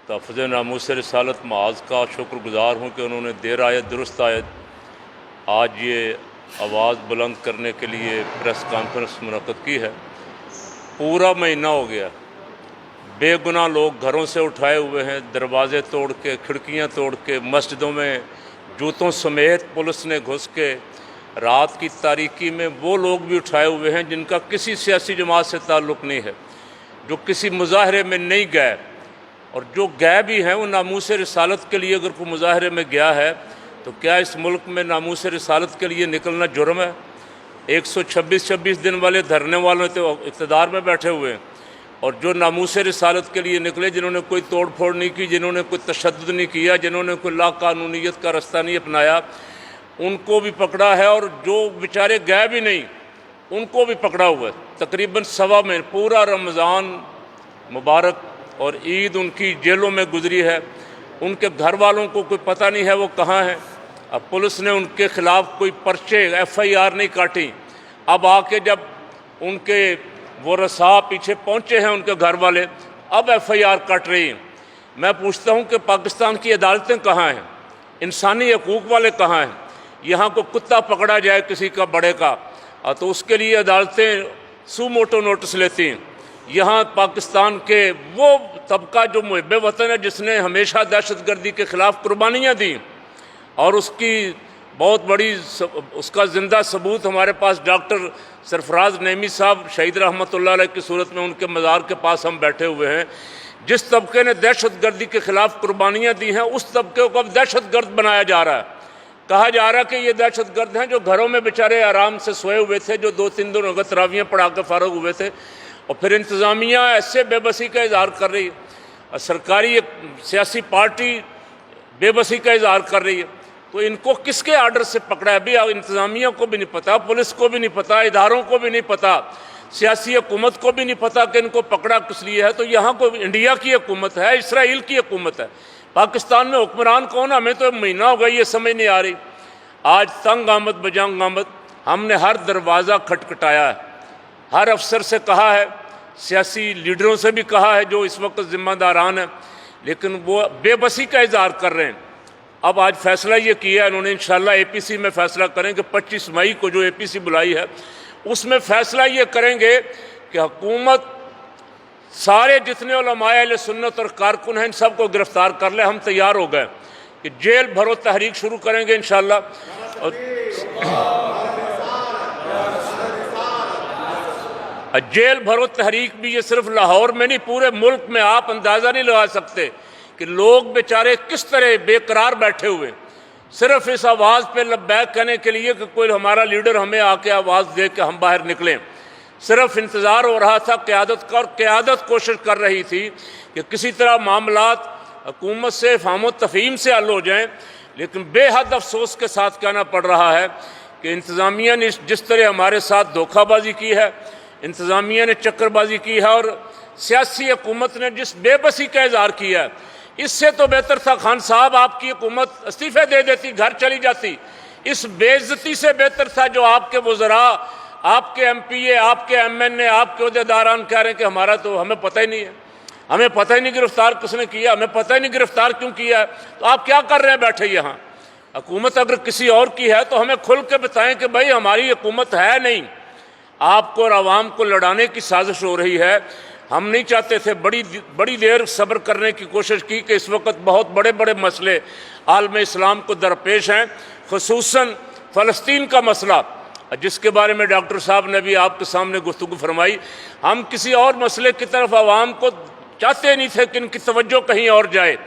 तहफ़्फ़ुज़ नामूस रिसालत माज़ का शुक्रगुज़ार हूँ कि उन्होंने देर आयत दुरुस्त आयत आज ये आवाज़ बुलंद करने के लिए प्रेस कॉन्फ्रेंस मुनक़्क़द की है। पूरा महीना हो गया, बेगुनाह लोग घरों से उठाए हुए हैं, दरवाज़े तोड़ के, खिड़कियाँ तोड़ के, मस्जिदों में जूतों समेत पुलिस ने घुस के, रात की तारीकी में वो लोग भी उठाए हुए हैं जिनका किसी सियासी जमात से ताल्लुक़ नहीं है, जो किसी मुज़ाहरे में नहीं गए, और जो गए भी हैं वो नामूस रिसालत के लिए अगर कोई मुज़ाहरे में गया है तो क्या इस मुल्क में नामूस रिसालत के लिए निकलना जुर्म है? 126 दिन वाले धरने वालों तो इक़्तिदार में बैठे हुए हैं, और जो नामूस रिसालत के लिए निकले, जिन्होंने कोई तोड़ फोड़ नहीं की, जिन्होंने कोई तशद्दुद नहीं किया, जिन्होंने कोई लाक़ानूनियत का रास्ता नहीं अपनाया, उनको भी पकड़ा है, और जो बेचारे गए भी नहीं उनको भी पकड़ा हुआ है। तकरीबन सवा में पूरा रमज़ान मुबारक और ईद उनकी जेलों में गुजरी है। उनके घर वालों को कोई पता नहीं है वो कहाँ हैं। अब पुलिस ने उनके ख़िलाफ़ कोई पर्चे FIR नहीं काटी। अब आके जब उनके वो रसा पीछे पहुँचे हैं उनके घर वाले, अब FIR काट रही हैं। मैं पूछता हूँ कि पाकिस्तान की अदालतें कहाँ हैं? इंसानी हकूक़ वाले कहाँ हैं? यहाँ को कुत्ता पकड़ा जाए किसी का बड़े का तो उसके लिए अदालतें सू मोटो नोटिस लेती हैं। यहाँ पाकिस्तान के वो तबका जो मुहिब वतन है, जिसने हमेशा दहशतगर्दी के ख़िलाफ़ कुर्बानियाँ दी, और उसकी बहुत बड़ी उसका ज़िंदा सबूत हमारे पास डॉक्टर सरफराज नईमी साहब शहीद रहमतुल्लाह अलैह की सूरत में उनके मज़ार के पास हम बैठे हुए हैं। जिस तबके ने दहशतगर्दी के ख़िलाफ़ कुर्बानियाँ दी हैं, उस तबके को अब दहशतगर्द बनाया जा रहा है। कहा जा रहा है कि ये दहशतगर्द हैं जो घरों में बेचारे आराम से सोए हुए थे, जो 2-3 दिन अगर तरावियाँ पढ़ा के फ़ारग हुए थे, और फिर इंतज़ामिया ऐसे बेबसी का इज़हार कर रही है, सरकारी एक सियासी पार्टी बेबसी का इज़हार कर रही है। तो इनको किसके आर्डर से पकड़ा है? अभी इंतज़ामिया को भी नहीं पता, पुलिस को भी नहीं पता, इदारों को भी नहीं पता, सियासी हुकूमत को भी नहीं पता कि इनको पकड़ा किस लिए है। तो यहाँ को इंडिया की हुकूमत है, इसराइल की हुकूमत है, पाकिस्तान में हुक्मरान कौन? हमें तो महीना हो गया ये समझ नहीं आ रही। आज तंग आमद बजंग आमद, हमने हर दरवाज़ा खटखटाया है, हर अफसर से कहा है, सियासी लीडरों से भी कहा है जो इस वक्त ज़िम्मेदारान हैं, लेकिन वो बेबसी का इज़हार कर रहे हैं। अब आज फ़ैसला ये किया है उन्होंने, इंशाअल्लाह APC में फ़ैसला करेंगे। 25 मई को जो APC बुलाई है उसमें फ़ैसला ये करेंगे कि हुकूमत सारे जितने उलमाए अहले सुन्नत और कारकुन हैं इन सब को गिरफ़्तार कर ले। हम तैयार हो गए कि जेल भरो तहरीक शुरू करेंगे इंशाअल्लाह। और जेल भरो तहरीक भी ये सिर्फ लाहौर में नहीं, पूरे मुल्क में आप अंदाज़ा नहीं लगा सकते कि लोग बेचारे किस तरह बेकरार बैठे हुए, सिर्फ इस आवाज़ पे लब्बैक कहने के लिए कि कोई हमारा लीडर हमें आके आवाज़ दे के हम बाहर निकलें। सिर्फ इंतज़ार हो रहा था क़यादत का, और क़यादत कोशिश कर रही थी कि किसी तरह मामलात हुकूमत से फ़हम तफ़हीम से हल हो जाएँ। लेकिन बेहद अफसोस के साथ कहना पड़ रहा है कि इंतज़ामिया ने जिस तरह हमारे साथ धोखाबाजी की है, इंतज़ामिया ने चक्करबाजी की है, और सियासी हुकूमत ने जिस बेबसी का इज़हार किया है, इससे तो बेहतर था खान साहब आपकी हुकूमत इस्तीफ़े दे देती, घर चली जाती। इस बेइज्जती से बेहतर था जो आपके वज़रा, आपके MPA, आपके MNA, आपके अहदेदारान कह रहे हैं कि हमारा तो हमें पता ही नहीं है, हमें पता ही नहीं गिरफ़्तार किसने किया, हमें पता ही नहीं गिरफ़्तार क्यों किया है। तो आप क्या कर रहे हैं बैठे यहाँ? हुकूमत अगर किसी और की है तो हमें खुल के बताएं कि भाई हमारी हुकूमत है नहीं। आपको और आवाम को लड़ाने की साजिश हो रही है। हम नहीं चाहते थे, बड़ी देर सब्र करने की कोशिश की कि इस वक्त बहुत बड़े बड़े मसले आलम इस्लाम को दरपेश हैं, ख़ुसूसन फ़लस्तीन का मसला, जिसके बारे में डॉक्टर साहब ने भी आपके सामने गुफ्तगू फरमाई। हम किसी और मसले की तरफ आवाम को चाहते नहीं थे कि इनकी तवज्जो कहीं और जाए।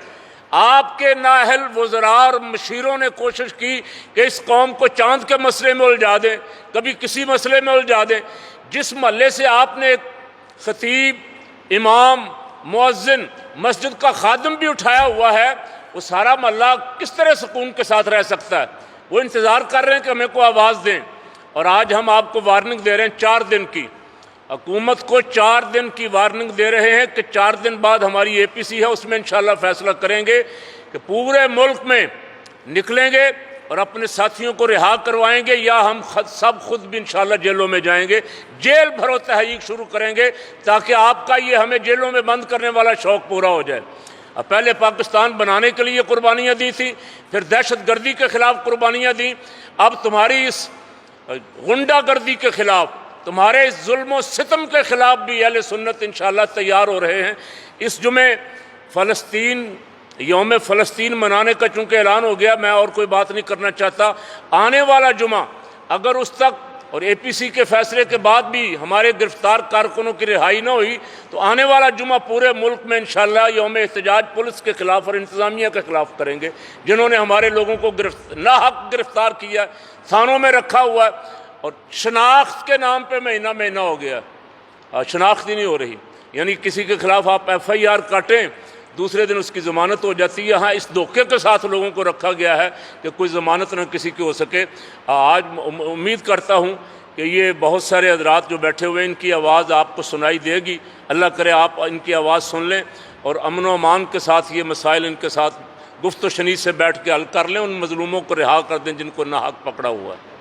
आपके नाअहल वज़रा और मशीरों ने कोशिश की कि इस कौम को चांद के मसले में उलझा दें, कभी किसी मसले में उलझा दें। जिस महल्ले से आपने खतीब, इमाम, मुअज्जिन, मस्जिद का खादिम भी उठाया हुआ है, वो सारा महल्ला किस तरह सुकून के साथ रह सकता है? वो इंतज़ार कर रहे हैं कि हमें को आवाज़ दें। और आज हम आपको वार्निंग दे रहे हैं 4 दिन की, हुकूमत को 4 दिन की वार्निंग दे रहे हैं कि 4 दिन बाद हमारी APC है, उसमें इंशाअल्लाह फ़ैसला करेंगे कि पूरे मुल्क में निकलेंगे और अपने साथियों को रिहा करवाएंगे, या हम सब खुद भी इंशाअल्लाह जेलों में जाएंगे। जेल भरो तहरीक शुरू करेंगे ताकि आपका ये हमें जेलों में बंद करने वाला शौक़ पूरा हो जाए। پہلے پاکستان بنانے کے لیے قربانیاں دی تھی، پھر دہشت گردی کے خلاف قربانیاں دیں، اب تمہاری اس غنڈہ گردی کے خلاف، تمہارے اس ظلم و ستم کے خلاف بھی اہل سنت انشاءاللہ تیار ہو رہے ہیں۔ اس جمعے یوم فلسطین منانے کا چونکہ اعلان ہو گیا، میں اور کوئی بات نہیں کرنا چاہتا۔ آنے والا جمعہ اگر اس تک اور اے پی سی کے فیصلے کے بعد بھی ہمارے گرفتار کارکنوں کی رہائی نہ ہوئی تو آنے والا جمعہ پورے ملک میں انشاءاللہ یوم احتجاج پولیس کے خلاف اور انتظامیہ کے خلاف کریں گے، جنہوں نے ہمارے لوگوں کو ناحق گرفتار کیا ہے، تھانوں میں رکھا ہوا ہے، اور شناخت کے نام پہ مہینہ مہینہ ہو گیا، شناخت ہی نہیں ہو رہی۔ یعنی کسی کے خلاف آپ ایف آئی آر کاٹیں، دوسرے دن اس کی ضمانت ہو جاتی ہے۔ ہاں، اس دھوکے کے ساتھ لوگوں کو رکھا گیا ہے کہ کوئی ضمانت نہ کسی کی ہو سکے۔ آج امید کرتا ہوں کہ یہ بہت سارے حضرات جو بیٹھے ہوئے ان کی آواز آپ کو سنائی دے گی، اللہ کرے آپ ان کی آواز سن لیں اور امن و امان کے ساتھ یہ مسائل ان کے ساتھ گفت و شنید سے بیٹھ کے حل کر لیں، ان مظلوموں کو رہا کر دیں جن کو ناحق پکڑا ہوا ہے۔